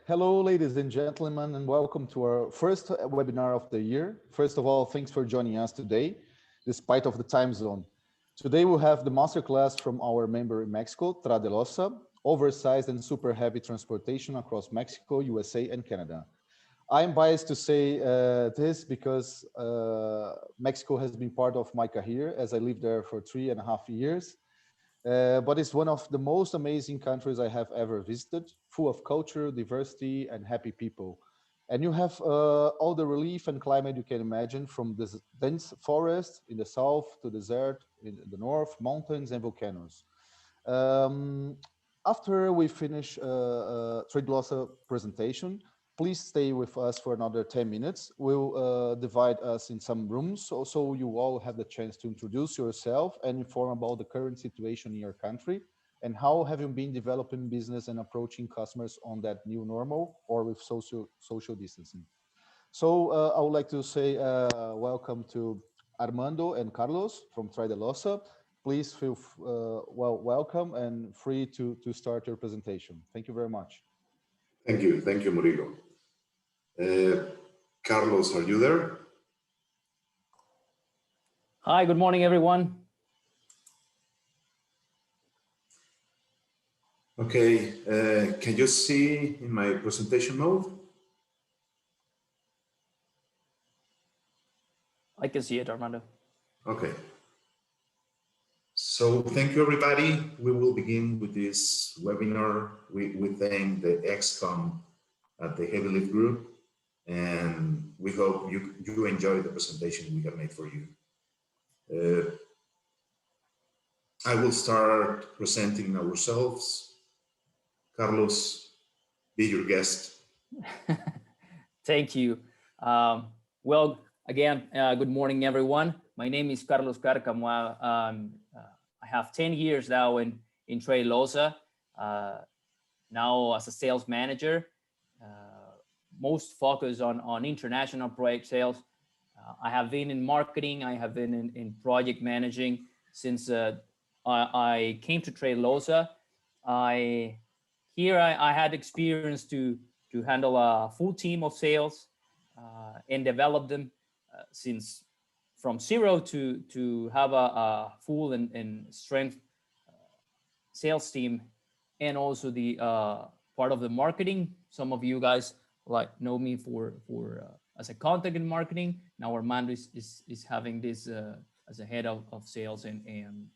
Hello, ladies and gentlemen, and welcome to our first webinar of the year. First of all, thanks for joining us today, despite of the time zone. Today, we'll have the masterclass from our member in Mexico, Tradelossa, Oversized and Super Heavy Transportation across Mexico, USA, and Canada. I'm biased to say this because Mexico has been part of my career as I lived there for 3.5 years. But it's one of the most amazing countries I have ever visited, full of culture, diversity, and happy people. And you have all the relief and climate you can imagine, from the dense forest in the south to desert in the north, mountains and volcanoes. Um, After we finish Tradelossa presentation, please stay with us for another 10 minutes. We'll divide us in some rooms so you all have the chance to introduce yourself and inform about the current situation in your country and how have you been developing business and approaching customers on that new normal or with social distancing. So I would like to say welcome to Armando and Carlos from Tradelossa. Please feel welcome and free to start your presentation. Thank you very much. Thank you, Murilo. Carlos, are you there? Hi, good morning, everyone. Okay, can you see in my presentation mode? I can see it, Armando. Okay. So thank you, everybody. We will begin with this webinar. We thank the XCOM at the Heavy Lift Group, and we hope you enjoy the presentation we have made for you. I will start presenting ourselves. Carlos, be your guest. Thank you. Well, again, good morning, everyone. My name is Carlos Carcamo. I have 10 years now in Tradelossa, now as a sales manager, most focused on international project sales. I have been in marketing. I have been in project managing since I came to Tradelossa. I had experience to handle a full team of sales and develop them since from zero to have a full and strength sales team, and also the part of the marketing. Some of you guys know me for as a contact in marketing. Now Armando is having this as a head of sales and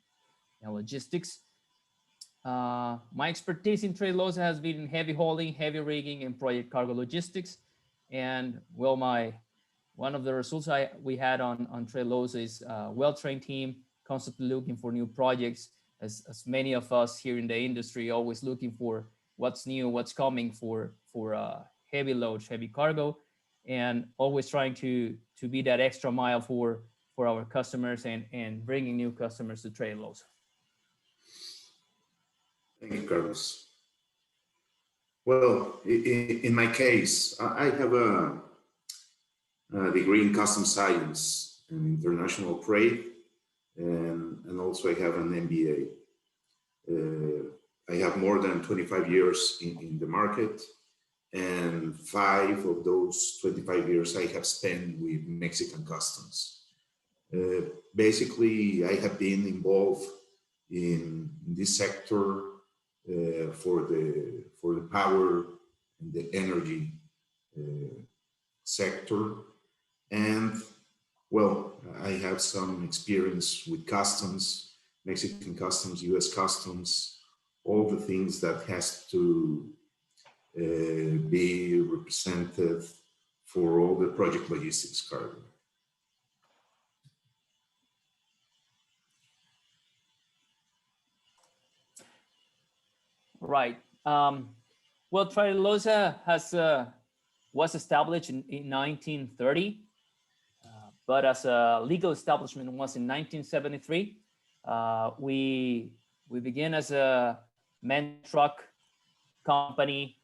logistics. My expertise in Tradelossa has been in heavy hauling, heavy rigging, and project cargo logistics. And well, one of the results we had on Tradelossa is a well-trained team, constantly looking for new projects, as many of us here in the industry always looking for what's new, what's coming for heavy loads, heavy cargo, and always trying to be that extra mile for our customers and bringing new customers to Tradelossa. Thank you, Carlos. Well, in my case, I have a degree in custom science and international trade, and also I have an MBA. I have more than 25 years in the market, and 5 of those 25 years I have spent with Mexican customs. Basically, I have been involved in this sector for the power and the energy sector. And well, I have some experience with customs, Mexican customs, US customs, all the things that has to be represented for all the project logistics cargo. Right. Well, Tradelossa was established in 1930, but as a legal establishment was in 1973. We began as a man truck company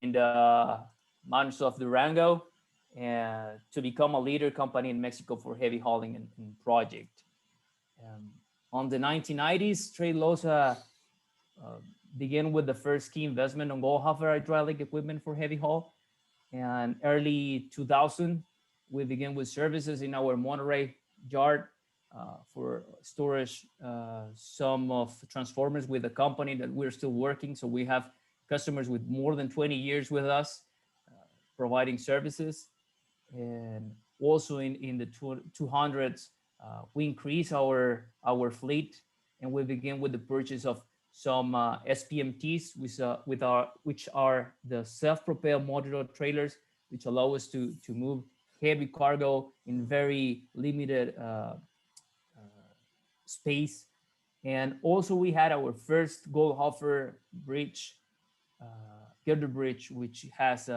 in the mountains of Durango, and to become a leader company in Mexico for heavy hauling and project. On the 1990s, Tradelossa began with the first key investment on Goldhofer hydraulic equipment for heavy haul. And early 2000, we began with services in our Monterey yard for storage, some of transformers with a company that we're still working. So we have customers with more than 20 years with us providing services. And also in the 200s, we increase our fleet, and we begin with the purchase of some SPMTs, which are the self-propelled modular trailers, which allow us to move heavy cargo in very limited space. And also we had our first Goldhofer bridge, Girder Bridge, which has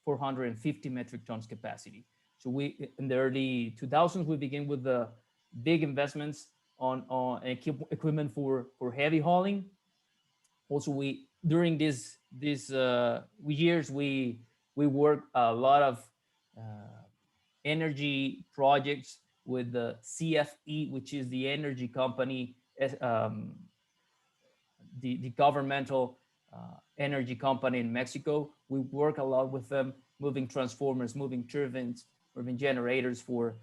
450 metric tons capacity. So we, in the early 2000s, we began with the big investments on equipment for heavy hauling. Also, during these years, we worked a lot of energy projects with the CFE, which is the energy company, the governmental energy company in Mexico. We work a lot with them, moving transformers, moving turbines, moving generators for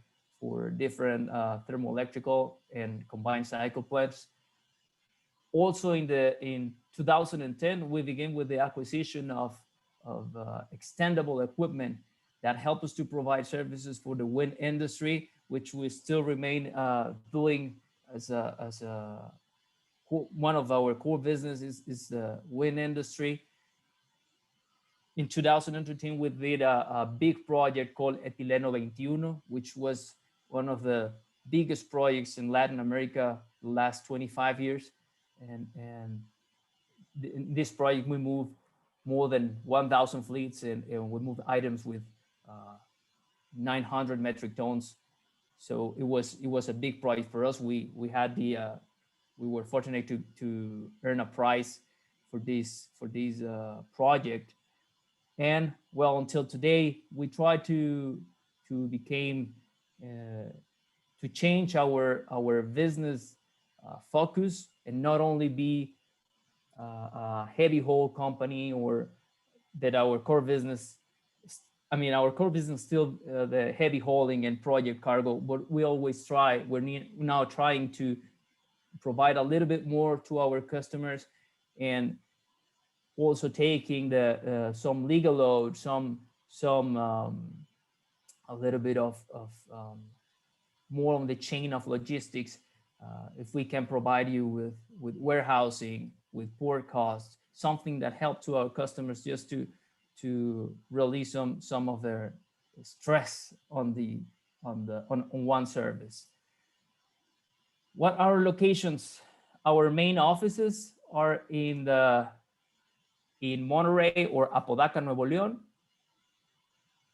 different thermoelectrical and combined cycle plants. Also in 2010, we began with the acquisition of extendable equipment that help us to provide services for the wind industry, which we still remain doing as one of our core businesses is the wind industry. In 2013, we did a big project called Etileno 21, which was one of the biggest projects in Latin America the last 25 years. And in this project, we moved more than 1,000 fleets, and we moved items with 900 metric tons. So it was a big project for us. We were fortunate to earn a prize for this project. And well, until today, we try to change our business focus and not only be a heavy haul company, or that our core business, our core business still the heavy hauling and project cargo, but we always we're now trying to provide a little bit more to our customers, and also taking some legal load, some a little bit of more on the chain of logistics. If we can provide you with warehousing, with port costs, something that helps to our customers just to release some of their stress on one service. What are our locations? Our main offices are in Monterrey or Apodaca, Nuevo León.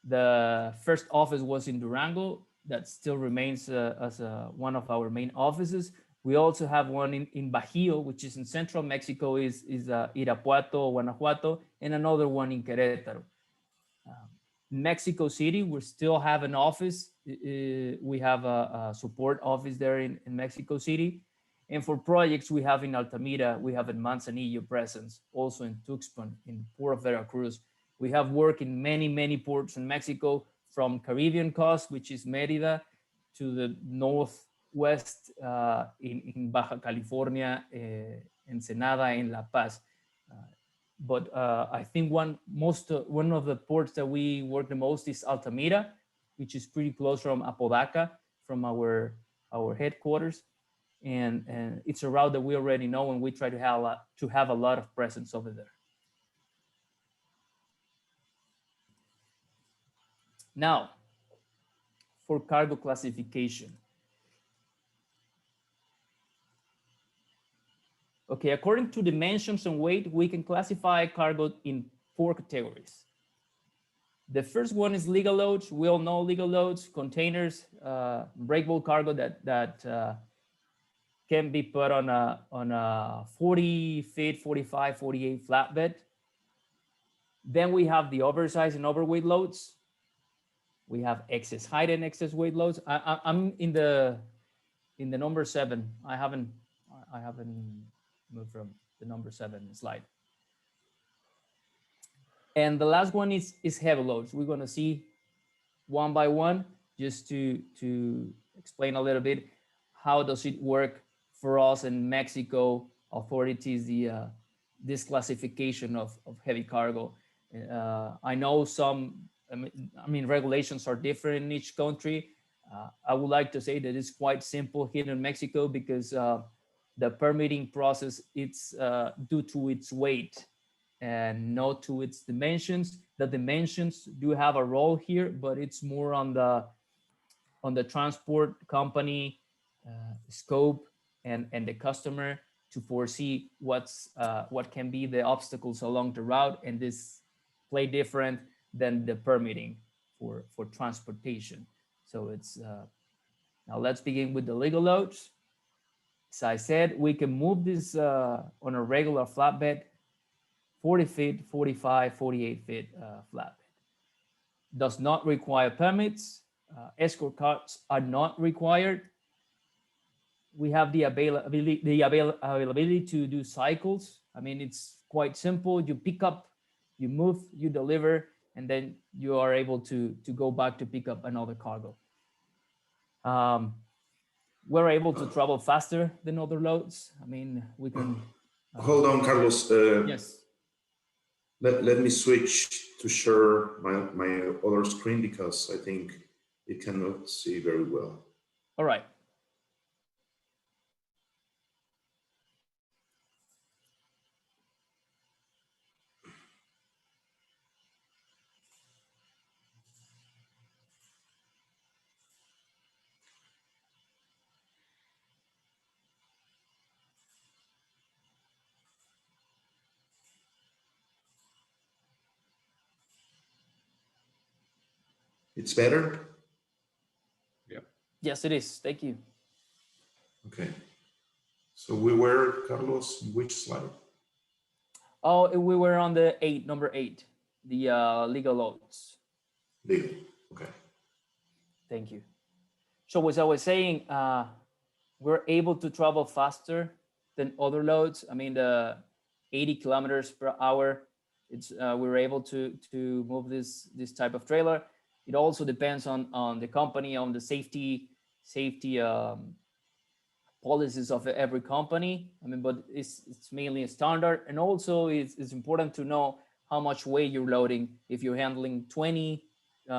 The first office was in Durango. That still remains as one of our main offices. We also have one in Bajío, which is in central Mexico, is Irapuato, Guanajuato, and another one in Querétaro. Mexico City, we still have an office. We have a support office there in Mexico City. And for projects, we have in Altamira, we have in Manzanillo presence, also in Tuxpan, in Port of Veracruz. We have work in many ports in Mexico, from Caribbean coast, which is Mérida, to the northwest in Baja California, Ensenada, and La Paz. But I think one of the ports that we work the most is Altamira, which is pretty close from Apodaca, from our headquarters. And it's a route that we already know, and we try to have a lot of presence over there. Now, for cargo classification. Okay, according to dimensions and weight, we can classify cargo in 4 categories. The first one is legal loads. We all know legal loads, containers, breakable cargo that can be put on a 40 feet, 45, 48 flatbed. Then we have the oversized and overweight loads. We have excess height and excess weight loads. I'm in the number 7. I haven't moved from the number 7 slide. And the last one is heavy loads. We're going to see one by one, just to explain a little bit how does it work for us in Mexico authorities, this classification of heavy cargo. I know some, I mean, regulations are different in each country. I would like to say that it's quite simple here in Mexico because the permitting process, it's due to its weight and not to its dimensions. The dimensions do have a role here, but it's more on the transport company scope and the customer to foresee what can be the obstacles along the route, and this play different than the permitting for transportation. So it's now let's begin with the legal loads. As I said, we can move this on a regular flatbed, 40 feet, 45, 48 feet flatbed. Does not require permits. Escort cards are not required. We have the availability to do cycles. I mean, it's quite simple. You pick up, you move, you deliver, and then you are able to go back to pick up another cargo. We're able to travel faster than other loads. I mean, we can. Hold on, Carlos. Yes. Let me switch to share my other screen because I think it cannot see very well. All right. It's better? Yeah. Yes, it is. Thank you. Okay. So we were, Carlos, which slide? Oh, we were on the number 8, the legal loads. Legal. Okay. Thank you. So as I was saying, we're able to travel faster than other loads. I mean, the 80 kilometers per hour, it's we're able to move this type of trailer. It also depends on the company, on the safety policies of every company. I mean, but it's mainly a standard. And also it's important to know how much weight you're loading. If you're handling 20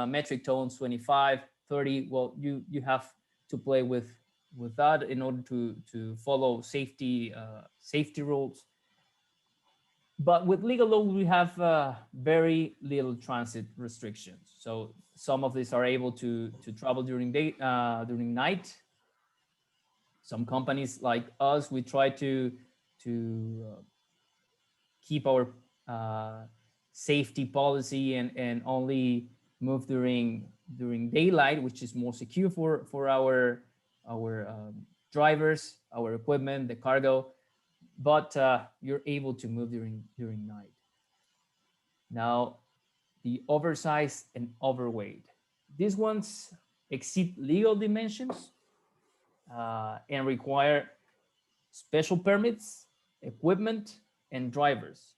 metric tons, 25, 30, well, you have to play with that in order to follow safety rules. But with legal load, we have very little transit restrictions. So some of these are able to travel during night. Some companies like us, we try to keep our safety policy and only move during daylight, which is more secure for our drivers, our equipment, the cargo. But you're able to move during night. Now, the oversized and overweight. These ones exceed legal dimensions and require special permits, equipment, and drivers.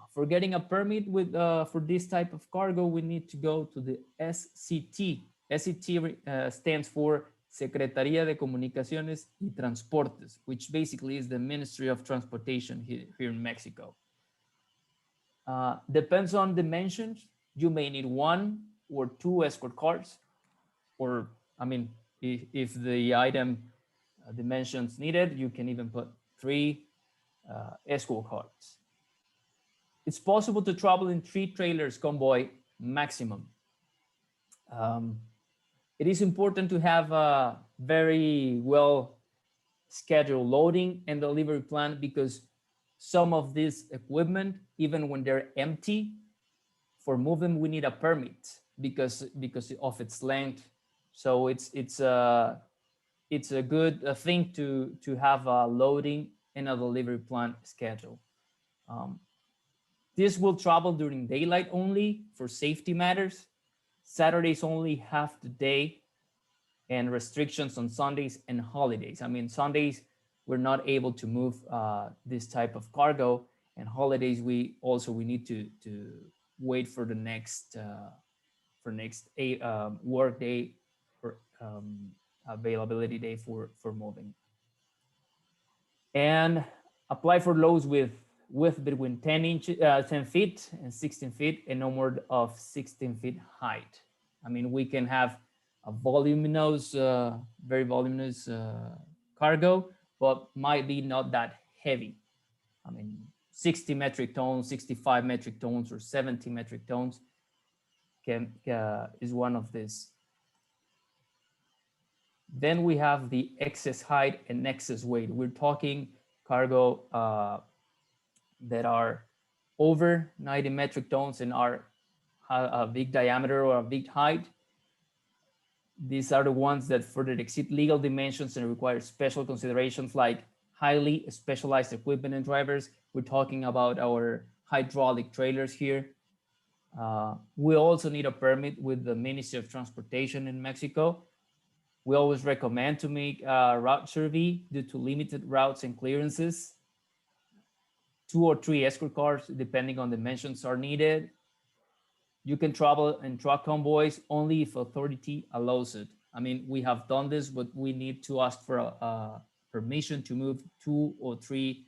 For getting a permit for this type of cargo, we need to go to the SCT. SCT stands for Secretaría de Comunicaciones y Transportes, which basically is the Ministry of Transportation here in Mexico. Depends on dimensions. You may need 1 or 2 escort cars, or I mean, if the item dimensions needed, you can even put 3 escort cars. It's possible to travel in 3 trailers convoy maximum. It is important to have a very well scheduled loading and delivery plan because some of this equipment, even when they're empty, for moving we need a permit because of its length. So it's a good thing to have a loading and a delivery plan schedule. This will travel during daylight only for safety matters. Saturdays only half the day, and restrictions on Sundays and holidays. I mean, Sundays we're not able to move this type of cargo. And holidays, we need to wait for the next work day for availability day for moving. And apply for loads with width between 10 feet and 16 feet and no more of 16 feet height. I mean, we can have a voluminous, very voluminous cargo, but might be not that heavy. I mean, 60 metric tons, 65 metric tons, or 70 metric tons is one of these. Then we have the excess height and excess weight. We're talking cargo that are over 90 metric tons and are a big diameter or a big height. These are the ones that further exceed legal dimensions and require special considerations like highly specialized equipment and drivers. We're talking about our hydraulic trailers here. We also need a permit with the Ministry of Transportation in Mexico. We always recommend to make a route survey due to limited routes and clearances. 2 or 3 escort cars, depending on dimensions, are needed. You can travel in truck convoys only if authority allows it. I mean, we have done this, but we need to ask for a permission to move 2 or 3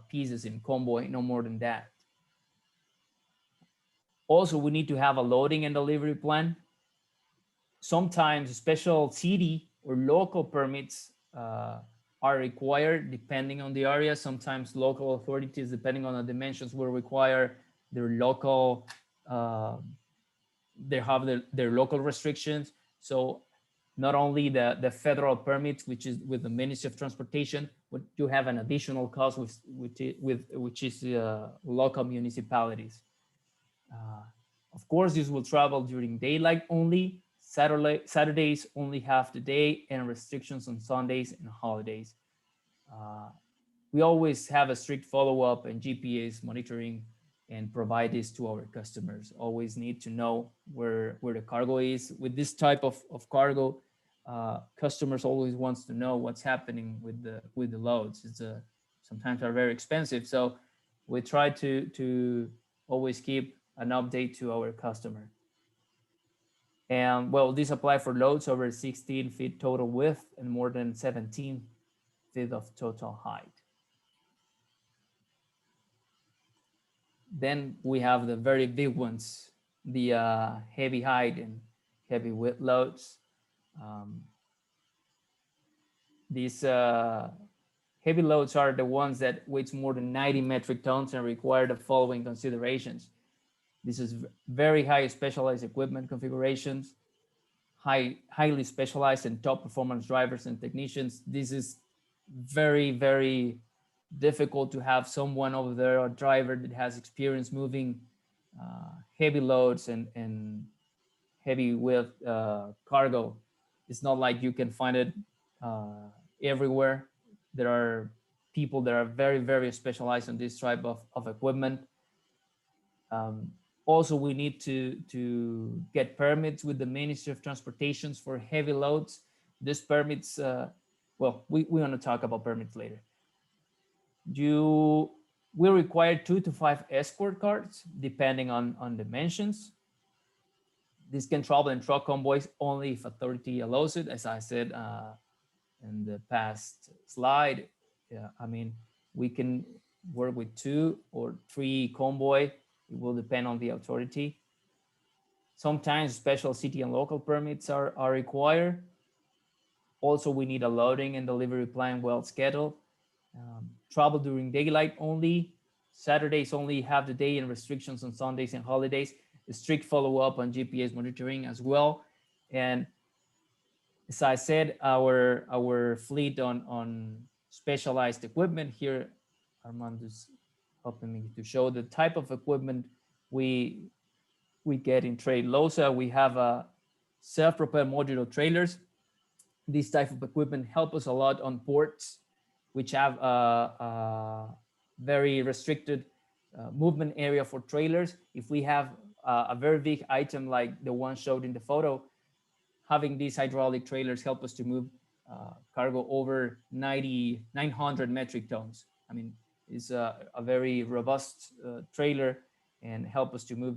pieces in convoy, no more than that. Also, we need to have a loading and delivery plan. Sometimes special city or local permits are required depending on the area. Sometimes local authorities, depending on the dimensions, will require their local, they have their local restrictions. So not only the federal permits, which is with the Ministry of Transportation, but you have an additional cost which is local municipalities. Of course, this will travel during daylight only. Saturdays only half the day, and restrictions on Sundays and holidays. We always have a strict follow-up and GPS monitoring and provide this to our customers. Always need to know where the cargo is. With this type of cargo, customers always wants to know what's happening with the loads. It's sometimes are very expensive, so we try to always keep an update to our customer. And well, these apply for loads over 16 feet total width and more than 17 feet of total height. Then we have the very big ones, the heavy height and heavy width loads. These heavy loads are the ones that weighs more than 90 metric tons and require the following considerations. This is very high specialized equipment configurations, highly specialized and top performance drivers and technicians. This is very, very difficult to have someone over there, a driver that has experience moving heavy loads and heavy width cargo. It's not like you can find it everywhere. There are people that are very, very specialized on this type of equipment. Also, we need to get permits with the Ministry of Transportation for heavy loads. These permits, well, we're going to talk about permits later. You will require 2 to 5 escort cars, depending on dimensions. This can travel in truck convoys only if authority allows it. As I said in the past slide, yeah, I mean, we can work with 2 or 3 convoy. It will depend on the authority. Sometimes special city and local permits are required. Also, we need a loading and delivery plan well scheduled. Travel during daylight only. Saturdays only half the day, and restrictions on Sundays and holidays. A strict follow-up on GPS monitoring as well. And as I said, our fleet on specialized equipment here, Armando's helping me to show the type of equipment we get in Tradelossa. We have a self-propelled modular trailers. This type of equipment help us a lot on ports, which have a very restricted movement area for trailers. If we have a very big item like the one showed in the photo, having these hydraulic trailers help us to move cargo over 900 metric tons. I mean, it's a very robust trailer and help us to move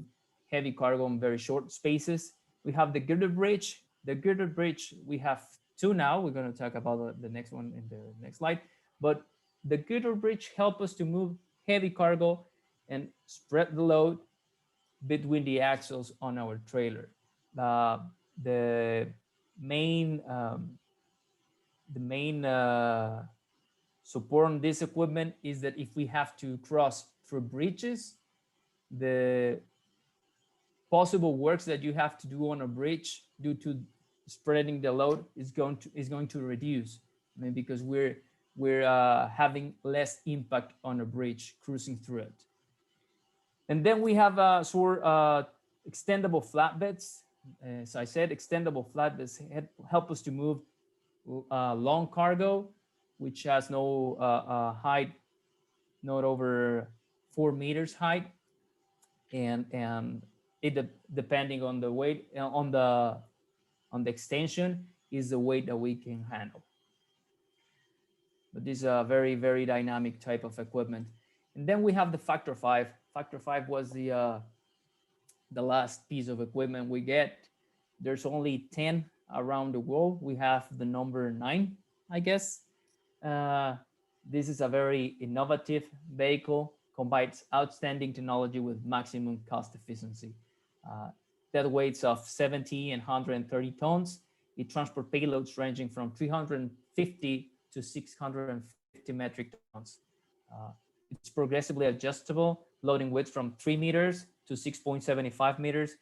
heavy cargo in very short spaces. We have the Girder Bridge. The Girder Bridge, we have two now. We're going to talk about the next one in the next slide. But the Girder Bridge help us to move heavy cargo and spread the load between the axles on our trailer. The main support on this equipment is that if we have to cross through bridges, the possible works that you have to do on a bridge due to spreading the load is going to reduce. I mean, because we're having less impact on a bridge cruising through it. And then we have extendable flatbeds. As I said, extendable flatbeds help us to move long cargo, which has no height, not over 4 meters height, and it depending on the weight on the extension is the weight that we can handle. But this is a very, very dynamic type of equipment. And then we have the Factor 5. Factor 5 was the last piece of equipment we get. There's only 10 around the world. We have the number 9, I guess. This is a very innovative vehicle, combines outstanding technology with maximum cost efficiency. That weights of 70 and 130 tons. It transports payloads ranging from 350 to 650 metric tons. It's progressively adjustable, loading width from 3 meters to 6.75 meters.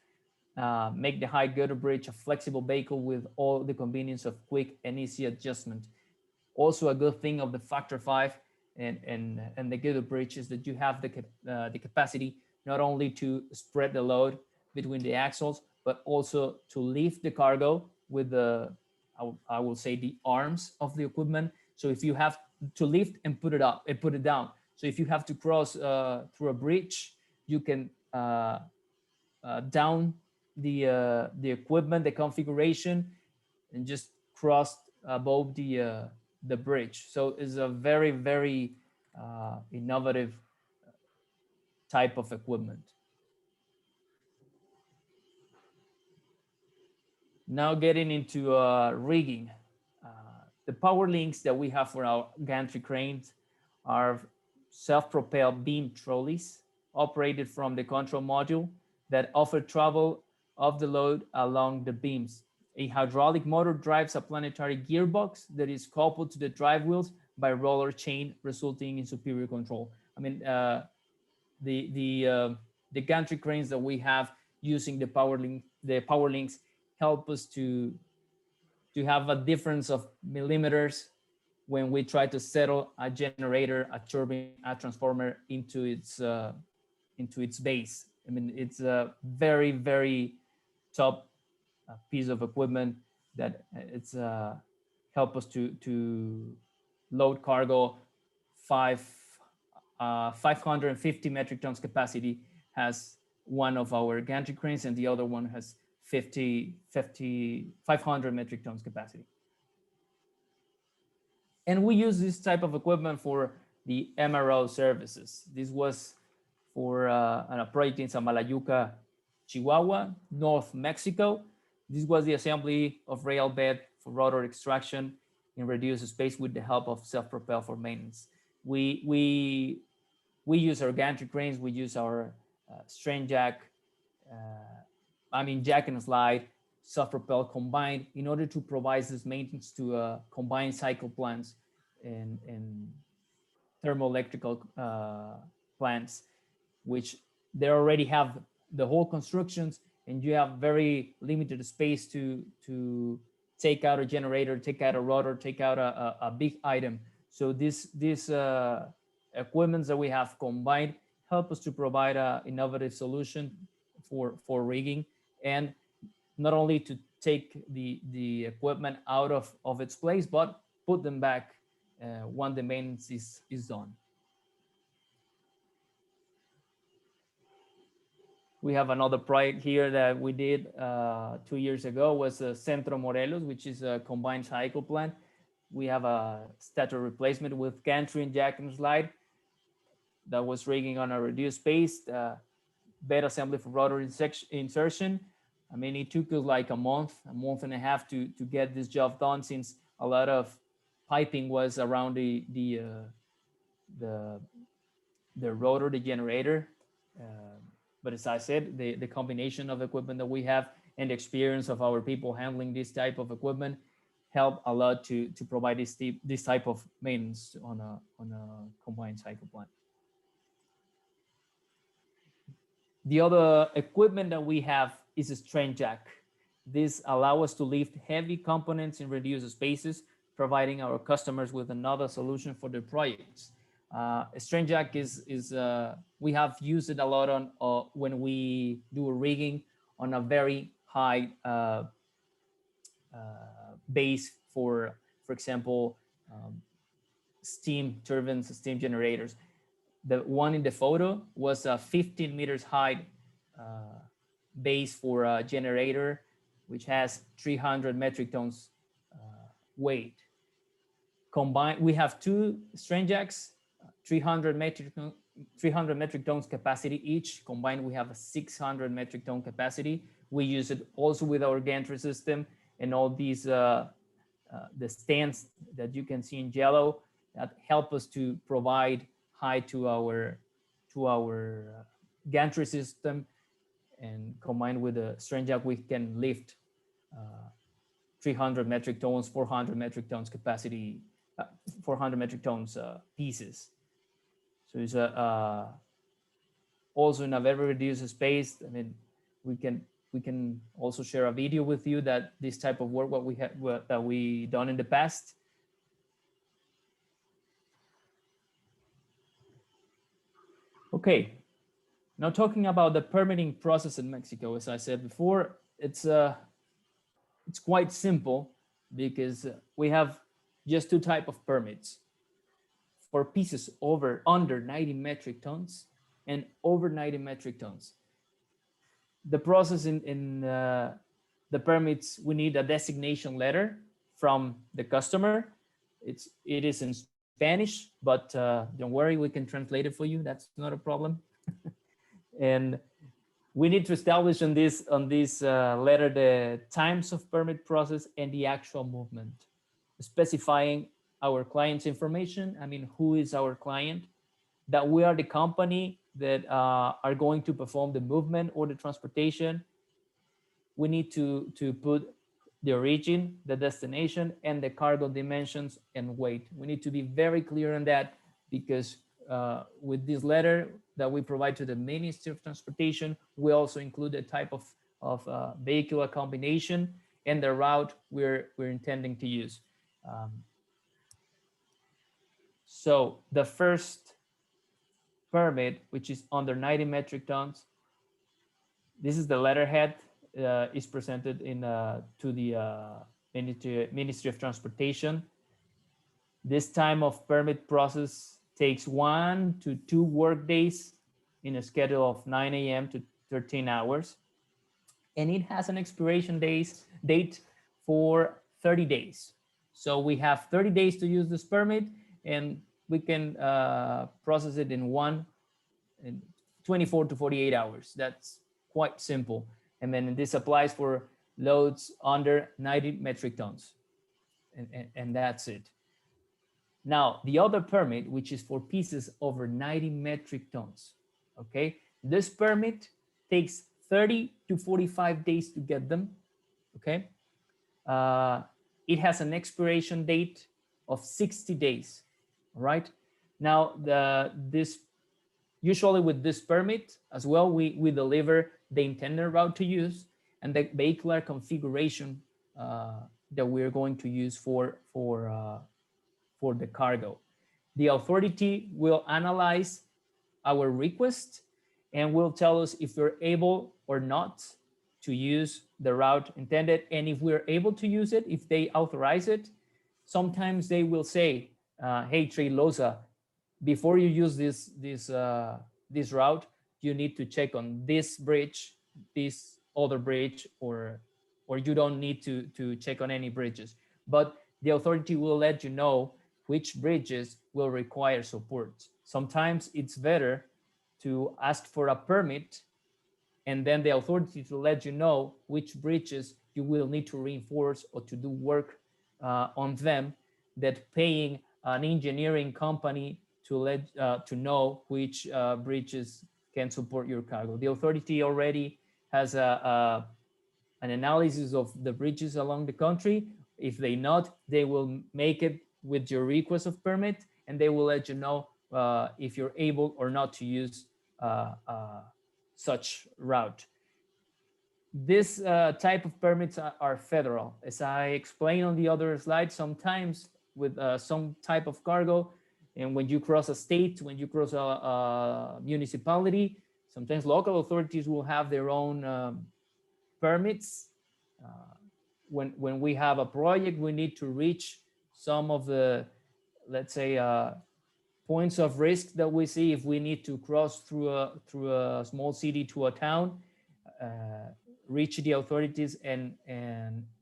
Make the high Girder Bridge a flexible vehicle with all the convenience of quick and easy adjustment. Also, a good thing of the Factor 5 and the Girder Bridge is that you have the capacity not only to spread the load between the axles, but also to lift the cargo with I will say the arms of the equipment. So if you have to lift and put it up and put it down. So if you have to cross through a bridge, you can down the equipment, the configuration, and just cross above the bridge. So it's a very, very innovative type of equipment. Now getting into rigging. The power links that we have for our gantry cranes are self-propelled beam trolleys operated from the control module that offer travel of the load along the beams. A hydraulic motor drives a planetary gearbox that is coupled to the drive wheels by roller chain, resulting in superior control. I mean, the gantry cranes that we have using the power links help us to have a difference of millimeters when we try to settle a generator, a turbine, a transformer into its base. I mean, it's a very, very top piece of equipment that it's help us to load cargo 550 metric tons capacity has one of our gantry cranes, and the other one has 500 metric tons capacity. And we use this type of equipment for the MRO services. This was for a project in Samalayuca, Chihuahua, North Mexico. This was the assembly of rail bed for rotor extraction in reduced space with the help of self-propel for maintenance. We use our gantry cranes, we use our strain jack, jack and slide, self-propel combined in order to provide this maintenance to combined cycle plants and thermoelectrical plants, which they already have the whole constructions, and you have very limited space to take out a generator, take out a rotor, take out a big item. So this equipment that we have combined help us to provide an innovative solution for rigging, and not only to take the equipment out of its place, but put them back when the maintenance is done. We have another project here that we did 2 years ago, was Centro Morelos, which is a combined cycle plant. we have a stator replacement with gantry and jack and slide that was rigging on a reduced space, bed assembly for rotor insertion. I mean, it took us like a month and a half to get this job done, since a lot of piping was around the rotor, the generator. But as I said, the combination of equipment that we have and the experience of our people handling this type of equipment help a lot to provide this type of maintenance on a combined cycle plant. The other equipment that we have is a strain jack. This allows us to lift heavy components in reduced spaces, providing our customers with another solution for their projects. A strain jack is we have used it a lot on when we do a rigging on a very high base for example, steam turbines, steam generators. The one in the photo was a 15 meters high base for a generator, which has 300 metric tons weight. Combined, we have two strain jacks, 300 metric tons capacity each. Combined, we have a 600 metric ton capacity. We use it also with our gantry system and all these the stands that you can see in yellow that help us to provide height to our gantry system, and combined with the strain jack, we can lift 300 metric tons, 400 metric tons capacity, 400 metric tons pieces. So it's also in a very reduced space. I mean, we can also share a video with you that this type of work that we done in the past. Okay, now talking about the permitting process in Mexico, as I said before, it's quite simple because we have just two types of permits for pieces under 90 metric tons and over 90 metric tons. The process in the permits, we need a designation letter from the customer. It is in Spanish, but don't worry, we can translate it for you. That's not a problem. And we need to establish on this letter the times of permit process and the actual movement, specifying our client's information. I mean, who is our client? That we are the company that are going to perform the movement or the transportation. We need to put the origin, the destination, and the cargo dimensions and weight. We need to be very clear on that, because with this letter that we provide to the Ministry of Transportation, we also include the type of vehicular combination and the route we're intending to use. So the first permit, which is under 90 metric tons, this is the letterhead, is presented to the Ministry of Transportation. This time of permit process takes 1 to 2 work days in a schedule of 9 a.m. to 13 hours. And it has an expiration date for 30 days. So we have 30 days to use this permit, and we can process it in 24 to 48 hours. That's quite simple. And then this applies for loads under 90 metric tons. And that's it. Now, the other permit, which is for pieces over 90 metric tons, okay? This permit takes 30 to 45 days to get them, okay? It has an expiration date of 60 days, all right? Now, usually with this permit as well, we deliver the intended route to use and the vehicular configuration that we're going to use for the cargo. The authority will analyze our request and will tell us if we're able or not to use the route intended. And if we're able to use it, if they authorize it, sometimes they will say, hey, Tradelossa, before you use this route, you need to check on this bridge, this other bridge, or you don't need to check on any bridges. But the authority will let you know which bridges will require support. Sometimes it's better to ask for a permit and then the authority to let you know which bridges you will need to reinforce or to do work on them, that paying an engineering company to know which bridges can support your cargo. The authority already has an analysis of the bridges along the country. If they not, they will make it with your request of permit, and they will let you know if you're able or not to use such route. This type of permits are federal. As I explained on the other slide, sometimes with some type of cargo, and when you cross a state, when you cross a municipality, sometimes local authorities will have their own permits. When we have a project, we need to reach some of the, let's say, points of risk that we see if we need to cross through a small city to a town, reach the authorities and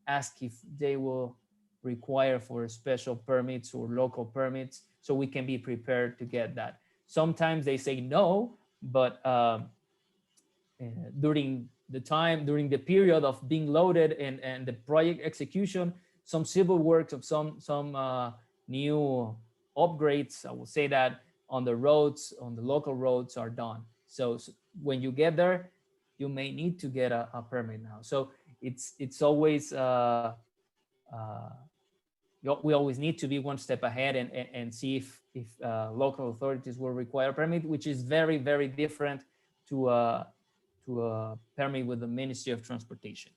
ask if they will require for special permits or local permits, so we can be prepared to get that. Sometimes they say no, but during the period of being loaded and the project execution, some civil works of some new upgrades, I will say that, on the roads, on the local roads are done. So when you get there, you may need to get a permit now. So it's always we always need to be one step ahead and see if local authorities will require a permit, which is very, very different to a permit with the Ministry of Transportation.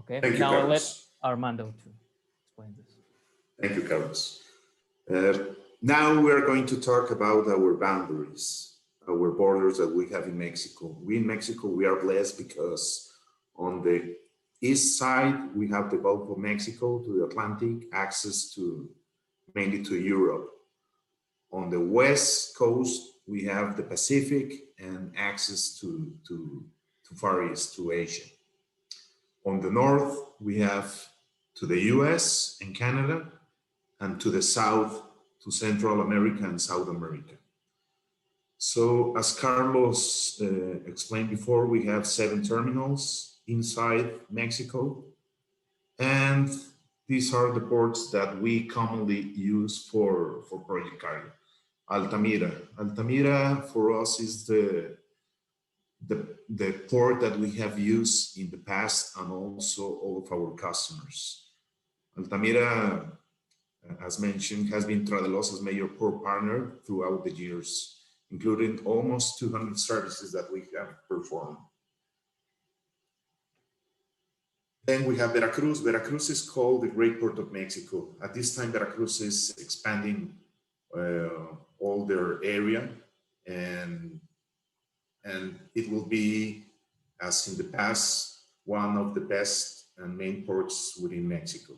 Okay, Thank you, now I'll let Carlos. Armando to explain this. Thank you, Carlos. Now we are going to talk about our boundaries, our borders that we have in Mexico. We in Mexico, we are blessed because on the east side, we have the Gulf of Mexico to the Atlantic, access to mainly to Europe. On the west coast, we have the Pacific and access to Far East, to Asia. On the north, we have to the US and Canada, and to the south, to Central America and South America. So as Carlos explained before, we have 7 terminals inside Mexico, and these are the ports that we commonly use for project cargo. Altamira for us is the port that we have used in the past, and also all of our customers. Altamira, as mentioned, has been Tradelossa's major port partner throughout the years, including almost 200 services that we have performed. Then we have Veracruz. Veracruz is called the Great Port of Mexico. At this time, Veracruz is expanding all their area, and it will be, as in the past, one of the best and main ports within Mexico.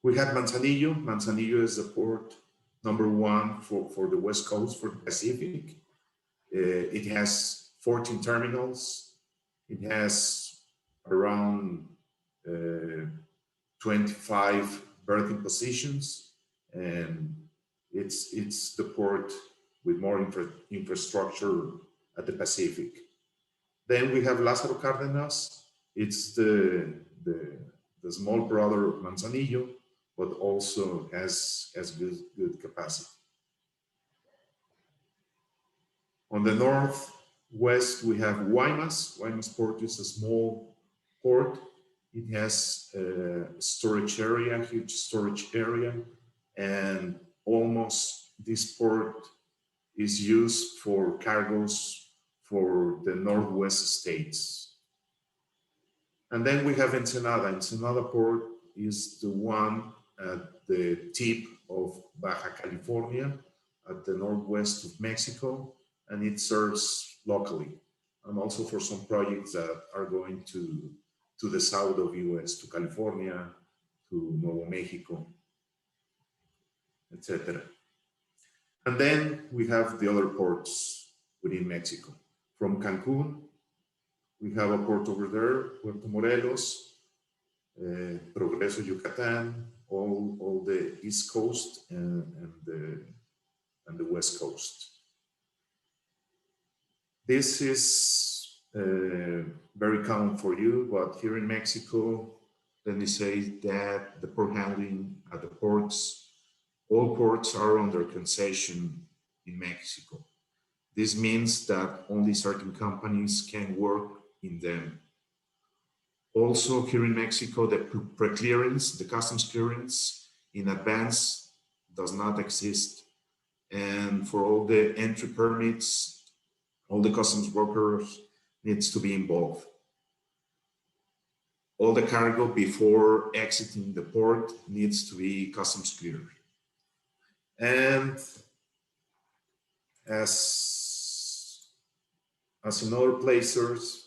We have Manzanillo. Manzanillo is the port #1 for the West Coast, for the Pacific. It has 14 terminals. It has around 25 berthing positions, and it's the port with more infrastructure at the Pacific. Then we have Lázaro Cárdenas. It's the small brother of Manzanillo, but also has good capacity. On the northwest, we have Guaymas. Guaymas port is a small port. It has a storage area, huge storage area, and almost this port is used for cargoes for the northwest states. And then we have Ensenada. Ensenada port is the one at the tip of Baja California, at the northwest of Mexico, and it serves locally, and also for some projects that are going to the south of US, to California, to Nuevo Mexico, etc. And then we have the other ports within Mexico. From Cancun, We have a port over there, Puerto Morelos, Progreso, Yucatan, all the East Coast and the West Coast. This is very common for you, but here in Mexico, let me say that the port handling at the ports, all ports are under concession in Mexico. This means that only certain companies can work in them. Also here in Mexico, the pre-clearance, the customs clearance in advance does not exist. And for all the entry permits, all the customs workers needs to be involved. All the cargo before exiting the port needs to be customs cleared. And as in other places,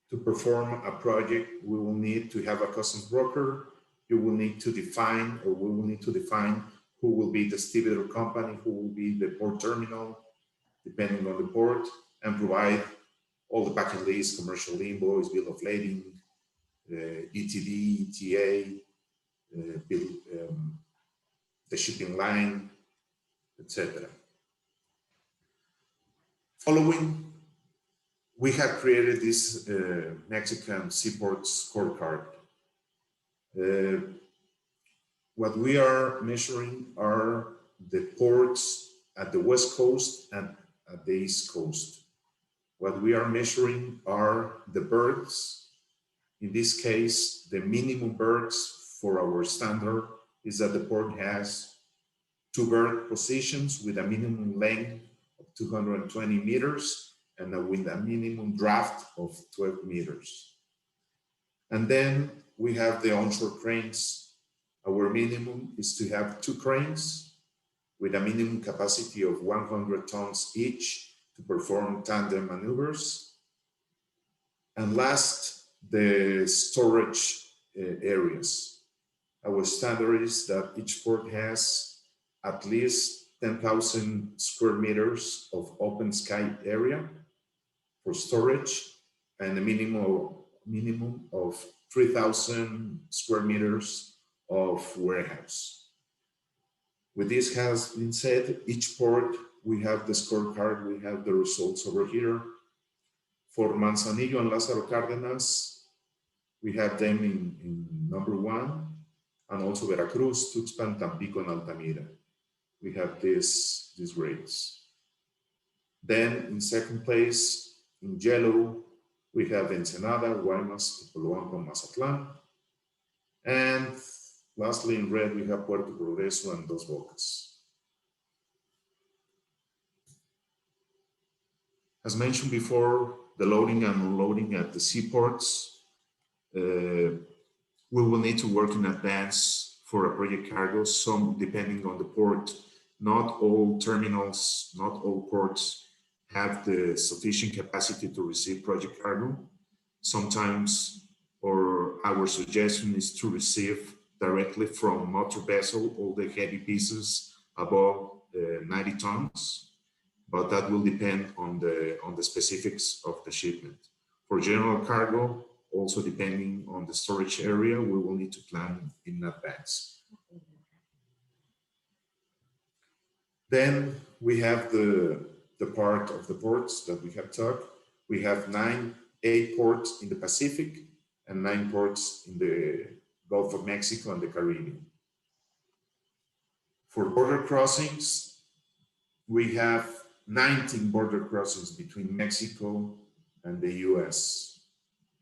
to perform a project, we will need to have a customs broker. You will need to define, or we will need to define who will be the distributor company, who will be the port terminal, depending on the port, and provide all the packing list, commercial invoice, bill of lading, ETD, ETA, the shipping line, etc. Following, we have created this Mexican Seaport Scorecard. What we are measuring are the ports at the West Coast and at the East Coast. What we are measuring are the berths. In this case, the minimum berths for our standard is that the port has 2 berth positions with a minimum length of 220 meters and with a minimum draft of 12 meters. And then we have the onshore cranes. Our minimum is to have 2 cranes with a minimum capacity of 100 tons each to perform tandem maneuvers. And last, the storage areas. Our standard is that each port has at least 10,000 square meters of open sky area for storage and a minimum of 3,000 square meters of warehouse. With this has been said, each port, we have the scorecard, we have the results over here. For Manzanillo and Lázaro Cárdenas, we have them in number 1, and also Veracruz, Tuxpan, Tampico, and Altamira. We have these grades. Then in second place, in yellow, we have Ensenada, Guaymas, Topolobampo, and Mazatlán. And lastly, in red, we have Puerto Progreso and Dos Bocas. As mentioned before, the loading and unloading at the seaports, we will need to work in advance for a project cargo, some depending on the port. Not all terminals, not all ports have the sufficient capacity to receive project cargo. Sometimes, our suggestion is to receive directly from motor vessel all the heavy pieces above 90 tons, but that will depend on the specifics of the shipment. For general cargo, also depending on the storage area, we will need to plan in advance. Then we have the part of the ports that we have talked. We have 8 ports in the Pacific and 9 ports in the Gulf of Mexico and the Caribbean. For border crossings, we have 19 border crossings between Mexico and the US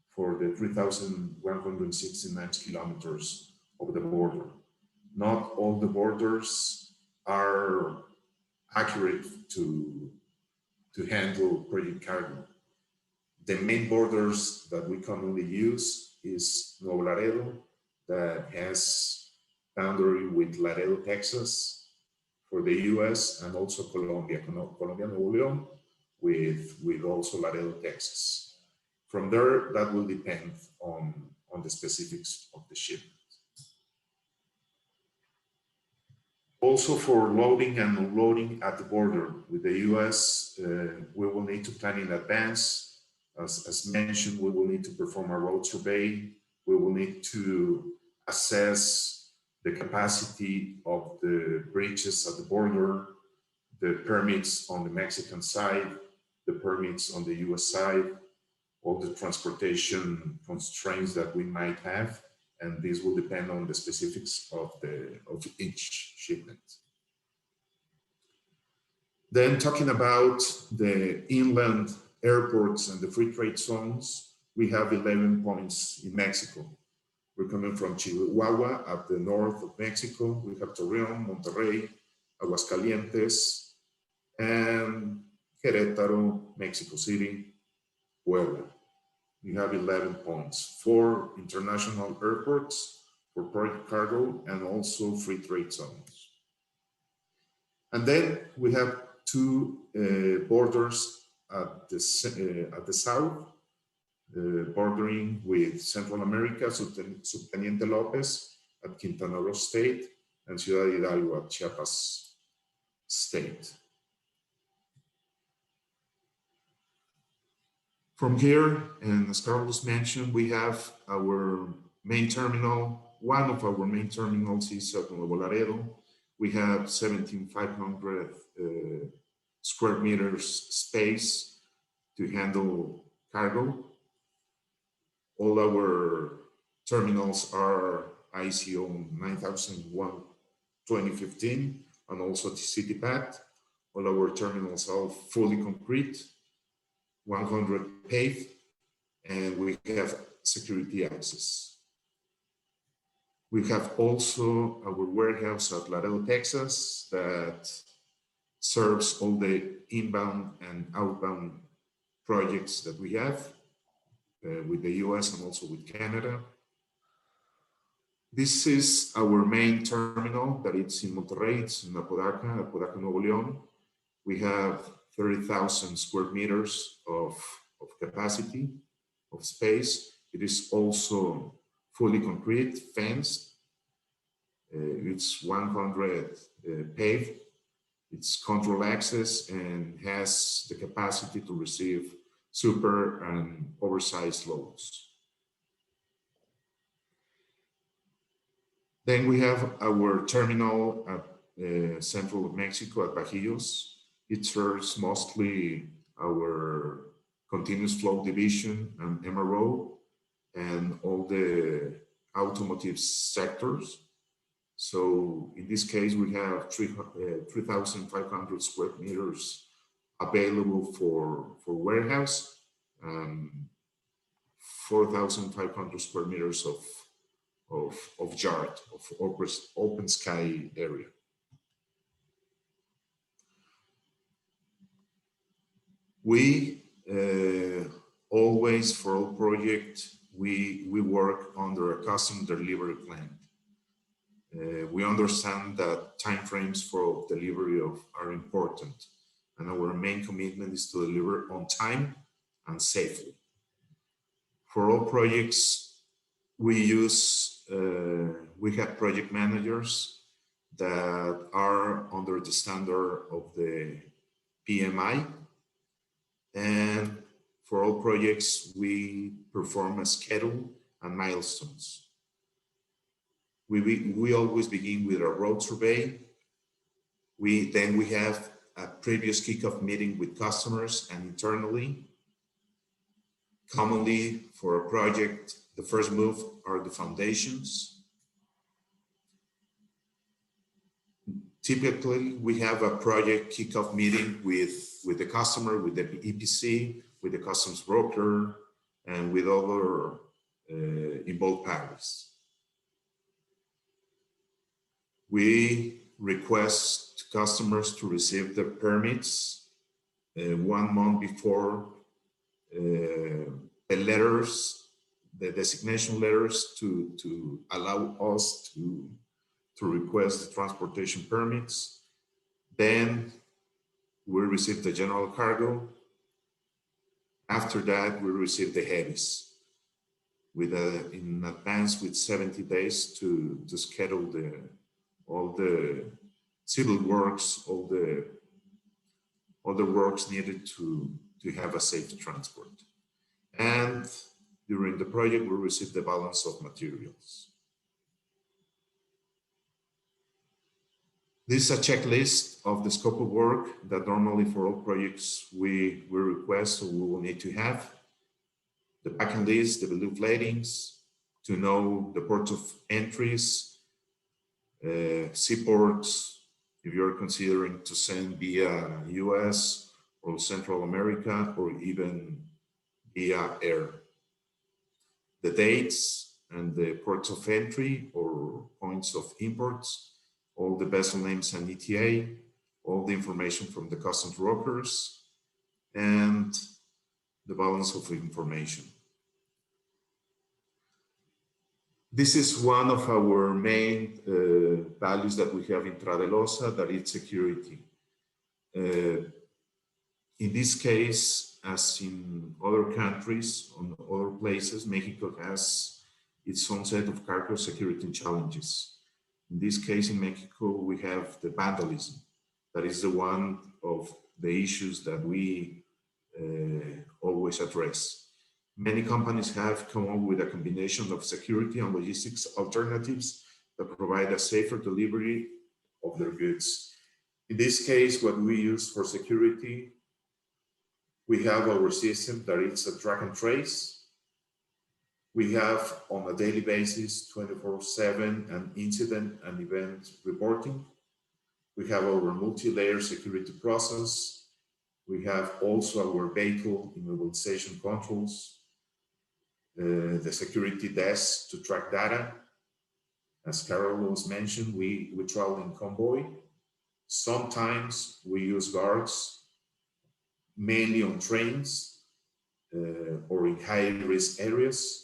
for the 3,169 kilometers of the border. Not all the borders are accurate to handle project cargo. The main borders that we commonly use is Nuevo Laredo, that has boundary with Laredo, Texas, for the US, and also Colombia, Nuevo León, with also Laredo, Texas. From there, that will depend on the specifics of the shipment. Also for loading and unloading at the border with the US, we will need to plan in advance. As mentioned, we will need to perform a road survey. We will need to assess the capacity of the bridges at the border, the permits on the Mexican side, the permits on the US side, all the transportation constraints that we might have, and this will depend on the specifics of each shipment. Then talking about the inland airports and the free trade zones, we have 11 points in Mexico. We're coming from Chihuahua at the north of Mexico. We have Torreón, Monterrey, Aguascalientes, and Querétaro, Mexico City, Puebla. We have 11 points, 4 international airports for product cargo and also free trade zones. And then we have 2 borders at the south, bordering with Central America, Subteniente López at Quintana Roo State and Ciudad Hidalgo at Chiapas State. From here, and as Carlos mentioned, we have our main terminal. One of our main terminals is at Nuevo Laredo. We have 17,500 square meters space to handle cargo. All our terminals are ICO 9001 2015 and also CityPath. All our terminals are fully concrete, 100 paved, and we have security access. We have also our warehouse at Laredo, Texas, that serves all the inbound and outbound projects that we have with the US and also with Canada. This is our main terminal that it's in Monterrey, it's in Apodaca, Nuevo León. We have 30,000 square meters of capacity, of space. It is also fully concrete, fenced. It's 100 paved. It's control access and has the capacity to receive super and oversized loads. Then we have our terminal at central Mexico at Bajillos. It serves mostly our continuous flow division and MRO and all the automotive sectors. So in this case, we have 3,500 square meters available for warehouse, 4,500 square meters of yard, of open sky area. We always, for all projects, we work under a custom delivery plan. We understand that timeframes for delivery are important, and our main commitment is to deliver on time and safely. For all projects, we have project managers that are under the standard of the PMI. And for all projects, we perform a schedule and milestones. We always begin with a road survey. Then we have a previous kickoff meeting with customers and internally. Commonly for a project, the first move are the foundations. Typically, we have a project kickoff meeting with the customer, with the EPC, with the customs broker, and with other involved parties. We request customers to receive the permits 1 month before the letters, the designation letters to allow us to request the transportation permits. Then we receive the general cargo. After that, we receive the heavies in advance with 70 days to schedule all the civil works, all the works needed to have a safe transport. And during the project, we receive the balance of materials. This is a checklist of the scope of work that normally for all projects we request or we will need to have. The packing list, the bill of ladings, to know the ports of entries, seaports, if you're considering to send via US or Central America or even via air. The dates and the ports of entry or points of imports, all the vessel names and ETA, all the information from the customs brokers, and the balance of information. This is one of our main values that we have in Tradelossa, that is security. In this case, as in other countries, on other places, Mexico has its own set of cargo security challenges. In this case, in Mexico, we have the vandalism. That is the one of the issues that we always address. Many companies have come up with a combination of security and logistics alternatives that provide a safer delivery of their goods. In this case, what we use for security, we have our system that is a track and trace. We have on a daily basis, 24/7, an incident and event reporting. We have our multi-layer security process. We have also our vehicle immobilization controls, the security desk to track data. As Carlos mentioned, we travel in convoy. Sometimes we use guards, mainly on trains or in high-risk areas.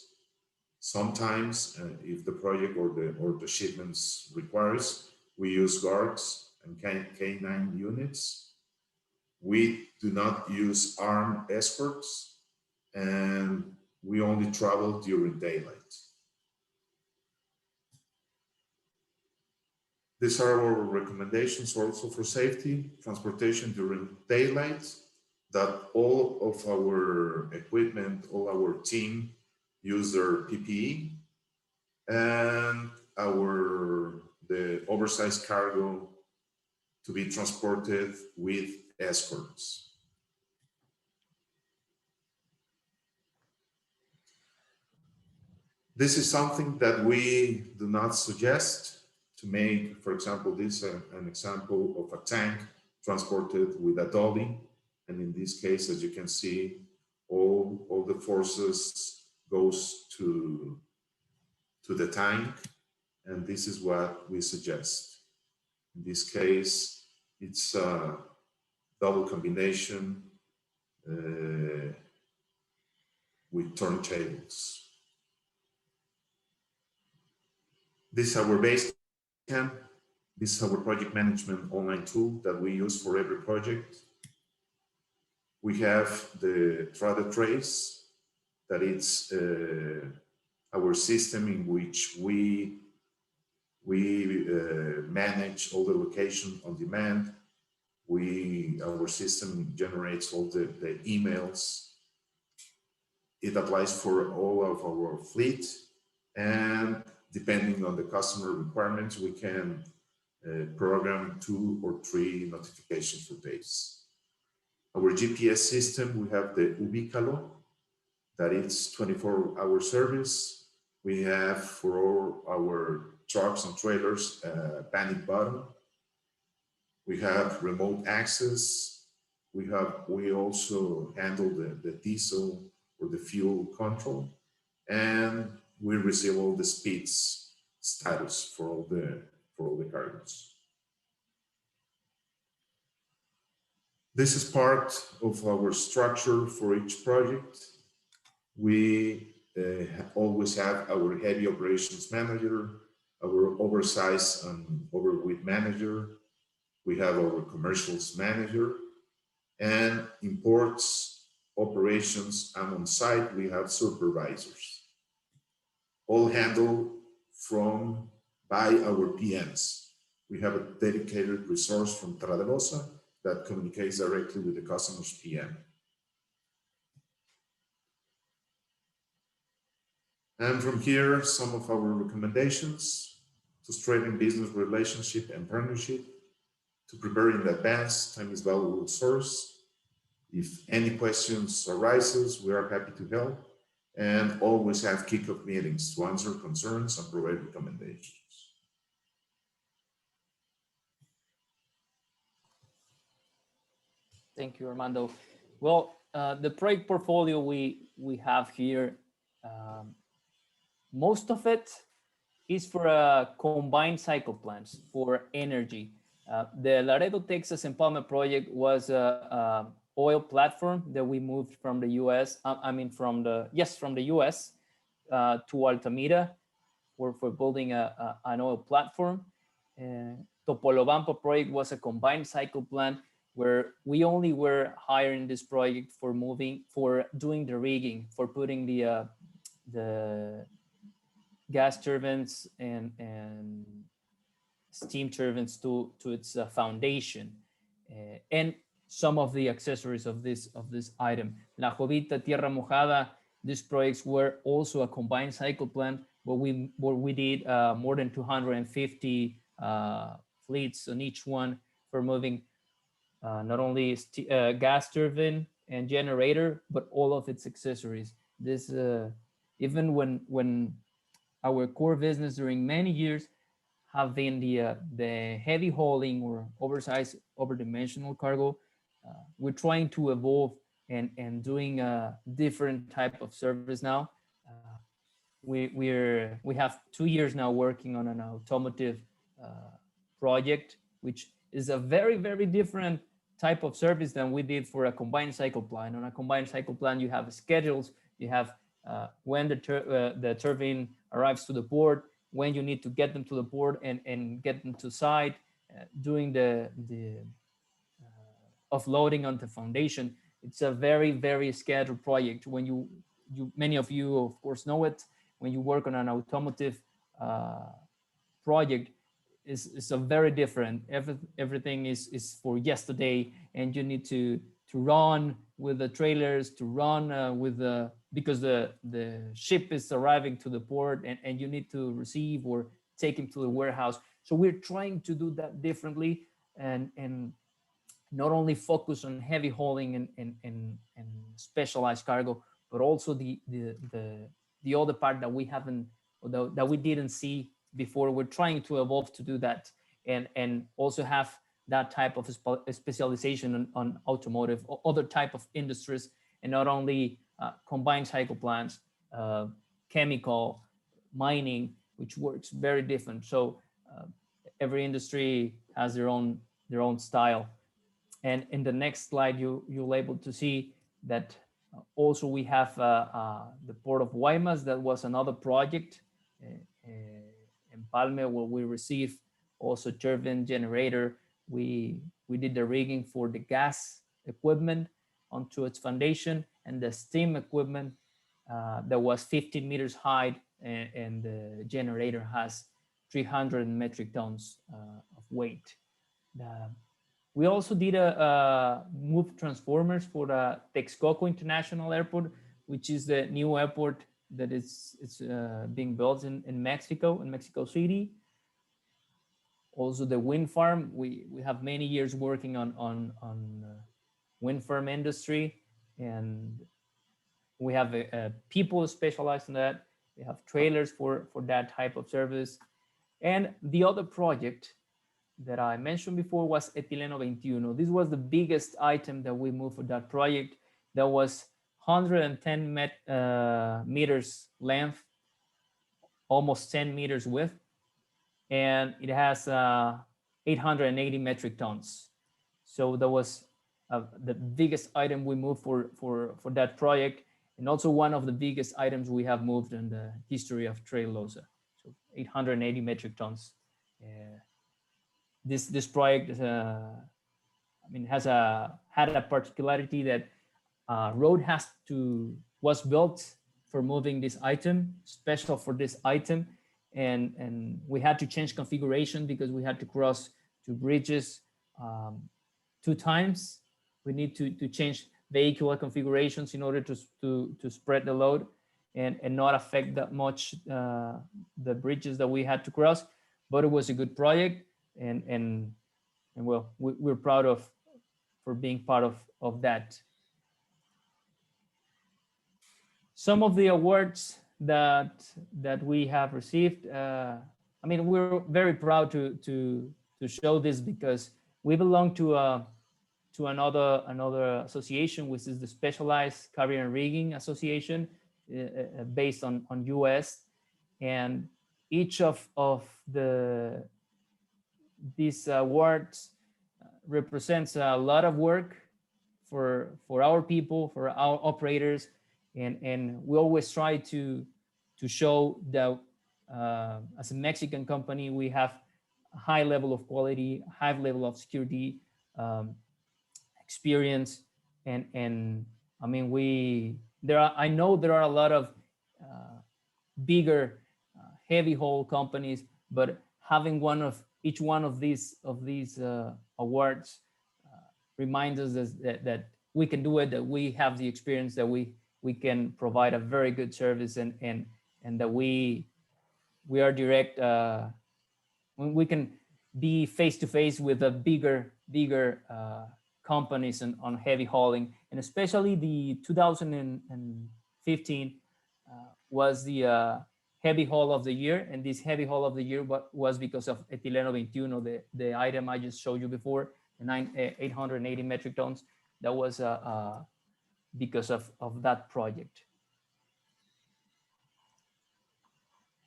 Sometimes, if the project or the shipments requires, we use guards and K9 units. We do not use armed escorts, and we only travel during daylight. These are our recommendations also for safety, transportation during daylight, that all of our equipment, all our team use their PPE, and the oversized cargo to be transported with escorts. This is something that we do not suggest to make. For example, this is an example of a tank transported with a dolly. And in this case, as you can see, all the forces goes to the tank. And this is what we suggest. In this case, it's a double combination with turntables. This is our base camp. This is our project management online tool that we use for every project. We have the Trade Trace, that it's our system in which we manage all the location on demand. Our system generates all the emails. It applies for all of our fleet, and depending on the customer requirements, we can program 2 or 3 notifications for days. Our GPS system, we have the Ubícalo, that it's 24-hour service. We have for all our trucks and trailers a panic button. We have remote access. We also handle the diesel or the fuel control, and we receive all the speeds status for all the cargoes. This is part of our structure for each project. We always have our heavy operations manager, our oversized and overweight manager. We have our commercials manager, and imports, operations, and on site, we have supervisors. All handled by our PMs. We have a dedicated resource from Tradelossa that communicates directly with the customer's PM. And from here, some of our recommendations to strengthen business relationship and partnership, to prepare in advance, time is valuable source. If any questions arises, we are happy to help, and always have kickoff meetings to answer concerns and provide recommendations. Thank you, Armando. Well, the project portfolio we have here, most of it is for combined cycle plants for energy. The Laredo, Texas Empowerment Project was a oil platform that we moved from the U.S. From the U.S. To Altamira for building an oil platform. Topolobampo project was a combined cycle plant where we only were hiring this project for doing the rigging, for putting the gas turbines and steam turbines to its foundation, and some of the accessories of this item. La Jovita, Tierra Mojada, these projects were also a combined cycle plant where we did more than 250 fleets on each one for moving not only gas turbine and generator, but all of its accessories. This even when our core business during many years have been the heavy hauling or oversized, overdimensional cargo, we're trying to evolve and doing a different type of service now. We have 2 years now working on an automotive project, which is a very, very different type of service than we did for a combined cycle plant. On a combined cycle plant, you have schedules, you have when the turbine arrives to the port, when you need to get them to the port and get them to site, doing the offloading on the foundation. It's a very, very scheduled project. When you many of you, of course, know it, when you work on an automotive project, is a very different. Everything is for yesterday, and you need to run with the trailers, to run because the ship is arriving to the port, and you need to receive or take him to the warehouse. So we're trying to do that differently, and not only focus on heavy hauling and specialized cargo, but also the other part that we haven't, that we didn't see before. We're trying to evolve to do that, and also have that type of specialization on automotive or other type of industries, and not only combined cycle plants, chemical, mining, which works very different. So every industry has their own style. And in the next slide, you'll able to see that also we have the Port of Guaymas. That was another project in Palme, where we received also turbine, generator. We did the rigging for the gas equipment onto its foundation, and the steam equipment that was 15 meters high, and the generator has 300 metric tons of weight. We also did move transformers for the Texcoco International Airport, which is the new airport that is being built in Mexico City. Also the wind farm, we have many years working on wind farm industry, and we have people specialized in that. We have trailers for that type of service. And the other project that I mentioned before was Etileno 21. This was the biggest item that we moved for that project. That was 110 meters length, almost 10 meters width, and it has 880 metric tons. So that was the biggest item we moved for that project, and also one of the biggest items we have moved in the history of Tradelossa. So 880 metric tons. This project had a particularity that road was built for moving this item, special for this item, and we had to change configuration because we had to cross 2 bridges 2 times. We need to change vehicular configurations in order to spread the load, and not affect that much the bridges that we had to cross. But it was a good project, and well, we're proud of for being part of that. Some of the awards that we have received, I mean, we're very proud to show this because we belong to another association, which is the Specialized Carrier and Rigging Association, based on US, and each of these awards represents a lot of work for our people, for our operators, and we always try to show that as a Mexican company we have a high level of quality, high level of security, experience, and I mean I know there are a lot of bigger heavy haul companies, but having each one of these awards reminds us that we can do it, that we have the experience, that we can provide a very good service, and that we are direct, we can be face to face with the bigger companies on heavy hauling. And especially the 2015 was the heavy haul of the year, and this heavy haul of the year was because of Etileno 21, the item I just showed you before, the 880 metric tons. That was because of that project.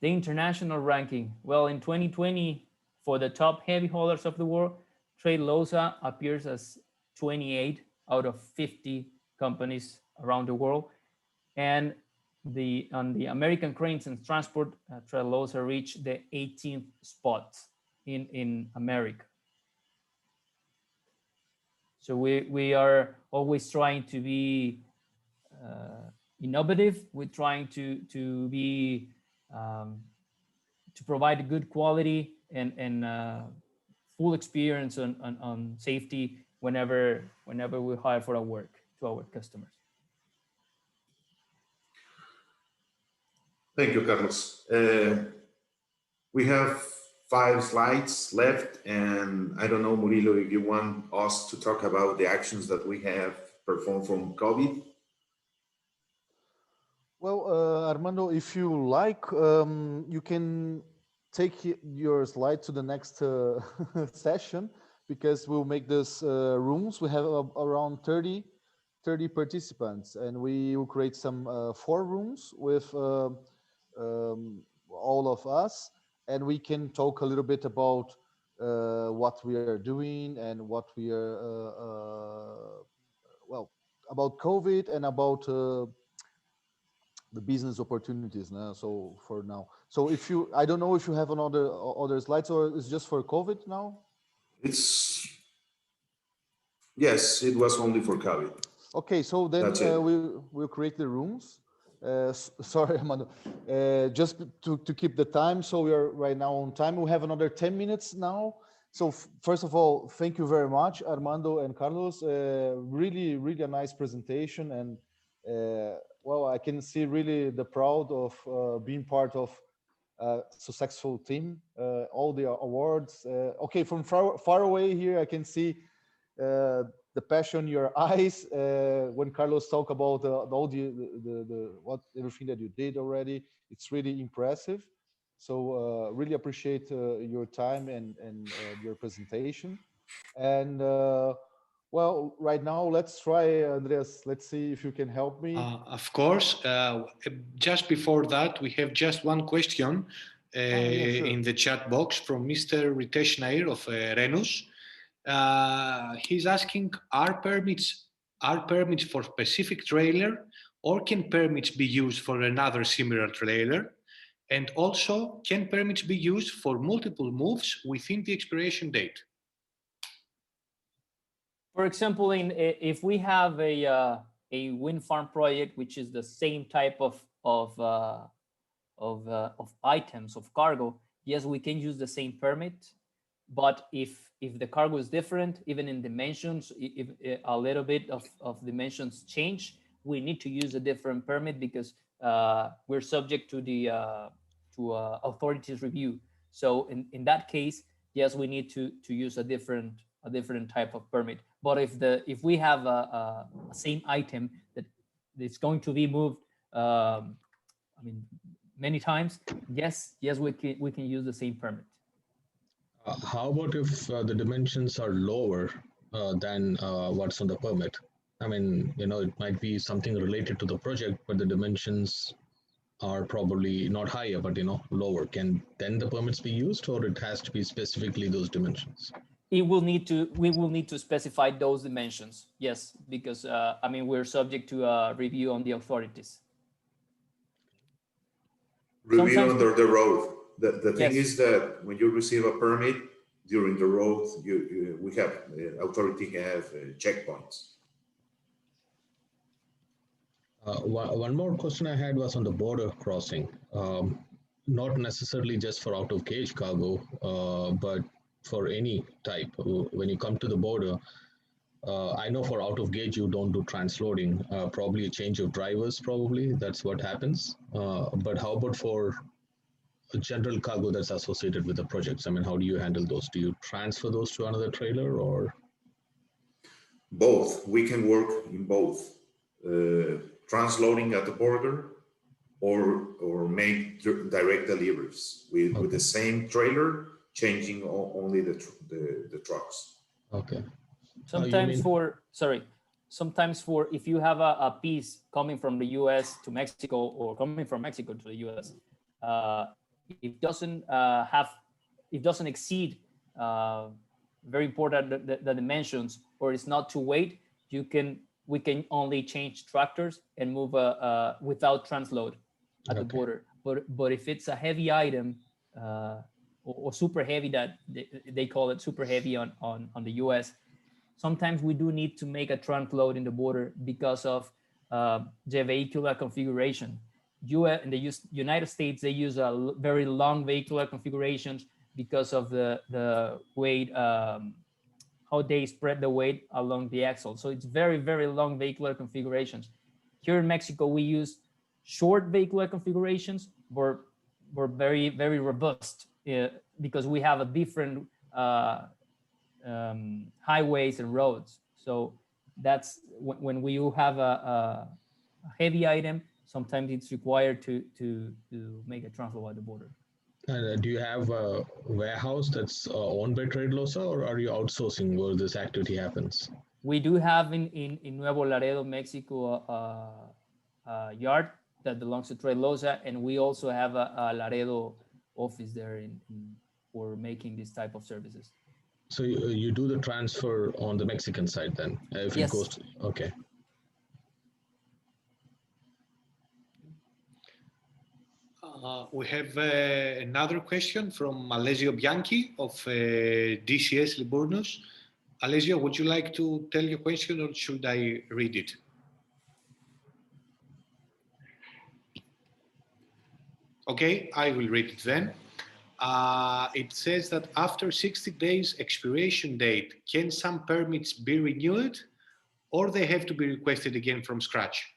The international ranking. Well, in 2020, for the top heavy haulers of the world, Tradelossa appears as 28 out of 50 companies around the world. And on the American Cranes and Transport, Tradelossa reached the 18th spot in America. So we are always trying to be innovative. We're trying to be to provide a good quality and full experience on safety whenever we hire for our work to our customers. Thank you, Carlos. We have 5 slides left, and I don't know, Murilo, if you want us to talk about the actions that we have performed from COVID. Well, Armando, if you like, you can take your slide to the next session, because we'll make this rooms. We have around 30 participants, and we will create some 4 rooms with all of us, and we can talk a little bit about what we are doing and what we are, well, about COVID and about the business opportunities now. So for now, so if you, I don't know if you have other slides, or it's just for COVID now. Yes, it was only for COVID. Okay, so then we'll create the rooms. Sorry, Armando. Just to keep the time, so we are right now on time. We have another 10 minutes now. So first of all, thank you very much, Armando and Carlos. Really a nice presentation, and well, I can see really the proud of being part of a successful team. All the awards. Okay, from far away here, I can see the passion in your eyes when Carlos talked about all everything that you did already. It's really impressive. So really appreciate your time and your presentation. And well, right now, let's try, Andreas. Let's see if you can help me. Of course. Just before that, we have just one question Yeah, sure. in the chat box from Mr. Ritesh Nair of Renus. He's asking, are permits for specific trailer, or can permits be used for another similar trailer? And also, can permits be used for multiple moves within the expiration date? For example, if we have a wind farm project, which is the same type of items, of cargo, yes, we can use the same permit. But if the cargo is different, even in dimensions, if a little bit of dimensions change, we need to use a different permit, because we're subject to the authorities review. So in that case, yes, we need to use a different type of permit. But if we have a same item that it's going to be moved, I mean, many times, yes, we can use the same permit. How about if the dimensions are lower than what's on the permit? I mean, it might be something related to the project, but the dimensions are probably not higher, but lower. Can then the permits be used, or it has to be specifically those dimensions? We will need to specify those dimensions. Yes, because I mean, we're subject to a review on the authorities. Review under the road. The thing Yes. is that when you receive a permit during the road, we have authority have checkpoints. One more question I had was on the border crossing. Not necessarily just for out of gauge cargo, but for any type. When you come to the border, I know for out of gauge you don't do transloading, probably a change of drivers, probably that's what happens. But how about for a general cargo that's associated with the projects? I mean, how do you handle those? Do you transfer those to another trailer, or? Both. We can work in both. Transloading at the border or make direct deliveries with the same trailer, changing only the trucks. Okay. Sometimes sometimes if you have a piece coming from the US to Mexico or coming from Mexico to the US, it doesn't exceed very important the dimensions, or it's not to weight, we can only change tractors and move without transload at the border. But if it's a heavy item or super heavy, that they call it super heavy on the US, sometimes we do need to make a transload in the border because of the vehicular configuration. In the United States, they use a very long vehicular configurations because of the weight, how they spread the weight along the axle. So it's very, very long vehicular configurations. Here in Mexico, we use short vehicular configurations, but we're very, very robust because we have a different highways and roads. So that's when we have a heavy item, sometimes it's required to make a transload at the border. Do you have a warehouse that's owned by Tradelossa, or are you outsourcing where this activity happens? We do have in Nuevo Laredo, Mexico, a yard that belongs to Tradelossa, and we also have a Laredo office there for making this type of services. So you do the transfer on the Mexican side then? If Yes. It goes to, okay. We have another question from Alessio Bianchi of DCS Liburnus. Alessio, would you like to tell your question, or should I read it? Okay, I will read it then. It says that after 60 days expiration date, can some permits be renewed, or they have to be requested again from scratch?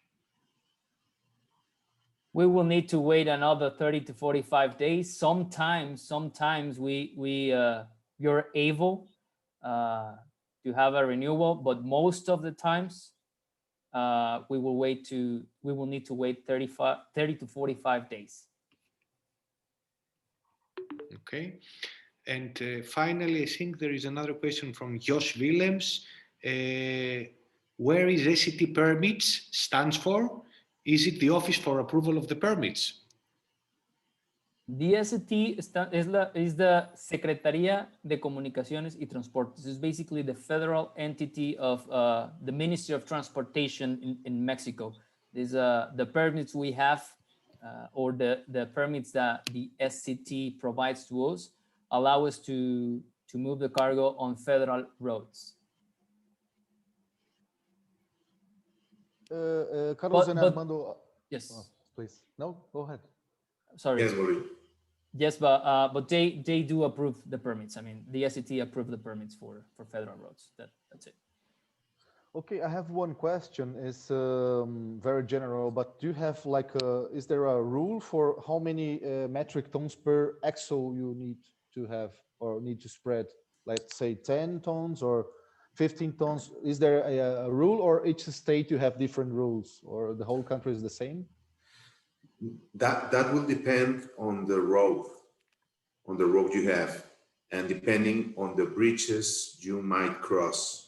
We will need to wait another 30 to 45 days. Sometimes you're able to have a renewal, but most of the times we will need to wait 30 to 45 days. Okay. And finally, I think there is another question from Josh Willems. Where is SCT permits stands for? Is it the Office for Approval of the Permits? The SCT is the Secretaría de Comunicaciones y Transportes. It's basically the federal entity of the Ministry of Transportation in Mexico. These the permits we have, or the permits that the SCT provides to us, allow us to move the cargo on federal roads. Carlos and Armando. Yes. Oh, please. No, go ahead. Sorry. Yes, Mauricio. Yes, but they do approve the permits. I mean, the SCT approved the permits for federal roads. That's it. Okay, I have one question. It's very general, but do you have like is there a rule for how many metric tons per axle you need to have or need to spread? Let's say 10 tons or 15 tons. Is there a rule, or each state you have different rules, or the whole country is the same? That will depend on the road you have, and depending on the bridges you might cross.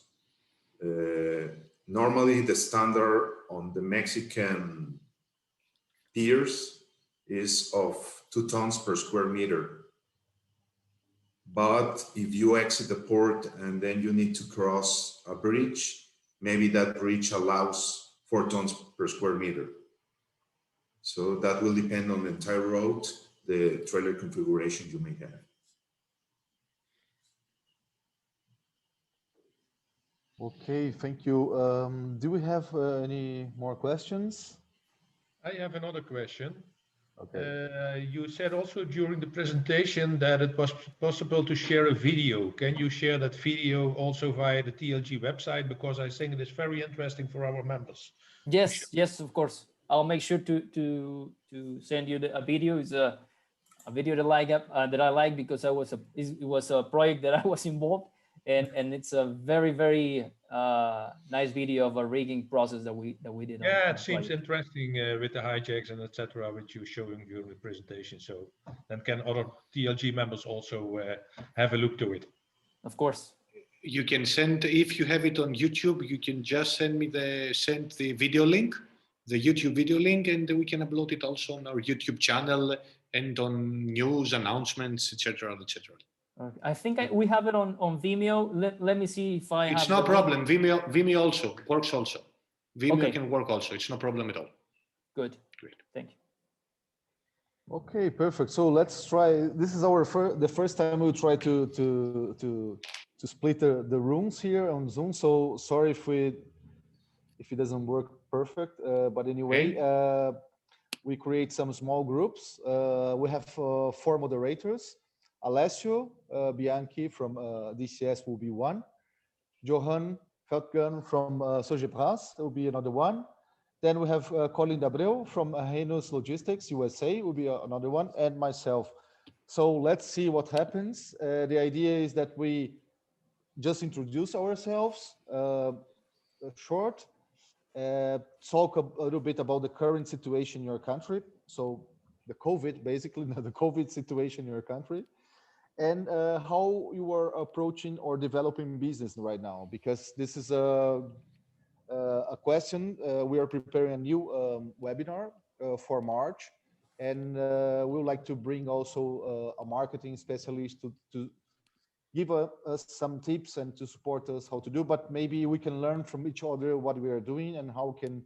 Normally, the standard on the Mexican piers is of 2 tons per square meter. But if you exit the port and then you need to cross a bridge, maybe that bridge allows 4 tons per square meter. So that will depend on the entire road, the trailer configuration you may have. Okay, thank you. Do we have any more questions? I have another question. Okay. You said also during the presentation that it was possible to share a video. Can you share that video also via the THLG website? Because I think it is very interesting for our members. Yes, yes, of course. I'll make sure to send you a video. It's a video that I like because it was a project that I was involved, and it's a very nice video of a rigging process that we did. Yeah, it seems interesting with the hijacks and etc. which you're showing during the presentation. So then can other TLG members also have a look to it? Of course. You can send, if you have it on YouTube, you can just send the video link, the YouTube video link, and we can upload it also on our YouTube channel and on news announcements, etc., etc. I think we have it on Vimeo. Let me see if I have. It's no problem. Vimeo also works also. Vimeo can work also. It's no problem at all. Good. Great. Thank you. Okay, perfect. So let's try. This is the first time we'll try to split the rooms here on Zoom. So sorry if it doesn't work perfect. But anyway, we create some small groups. We have 4 moderators. Alessio Bianchi from DCS will be one. Johan Feldgen from Sogepras will be another one. Then we have Colin Dabreu from Henus Logistics USA will be another one, and myself. So let's see what happens. The idea is that we just introduce ourselves, short, talk a little bit about the current situation in your country. So the COVID, basically, the COVID situation in your country, and how you are approaching or developing business right now, because this is a question. We are preparing a new webinar for March, and we would like to bring also a marketing specialist to give us some tips and to support us how to do, but maybe we can learn from each other what we are doing and how we can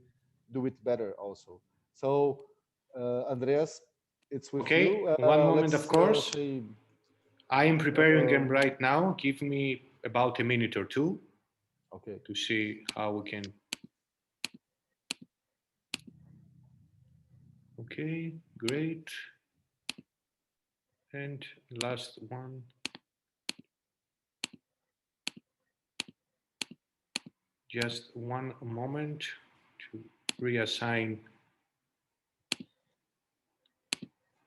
do it better also. So Andreas, it's with you. One moment, of course. I am preparing them right now. Give me about a minute or two. Okay. To see how we can. Okay, great. And last one. Just one moment to reassign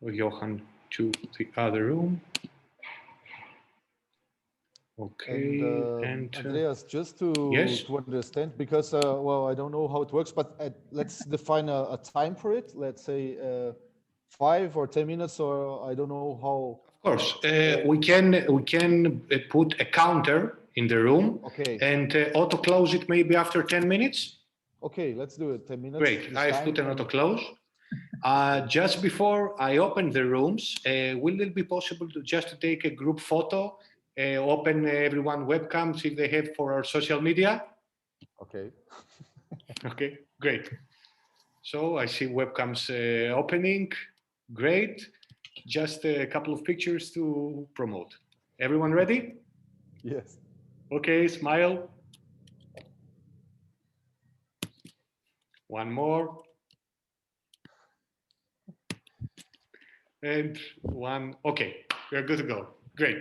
Johan to the other room. Okay, and Andreas, just to understand, because well, I don't know how it works, but let's define a time for it. Let's say 5 or 10 minutes, or I don't know how. Of course, we can put a counter in the room. Okay. And auto close it maybe after 10 minutes. Okay, let's do it. 10 minutes. Great. I've put an auto close. Just before I open the rooms, will it be possible to just take a group photo? Open everyone webcams if they have for our social media. Okay. Okay, great. So I see webcams opening. Great. Just a couple of pictures to promote. Everyone ready? Yes. Okay, smile. One more. And one. Okay, we're good to go. Great.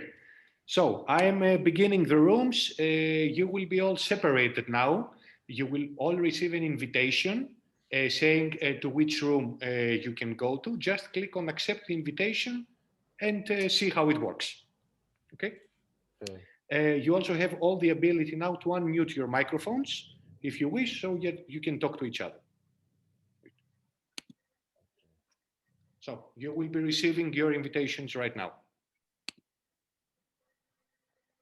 So I am beginning the rooms. You will be all separated now. you will all receive an invitation saying to which room you can go to. Just click on accept the invitation and see how it works. Okay. You also have all the ability now to unmute your microphones if you wish, so you can talk to each other. So you will be receiving your invitations right now.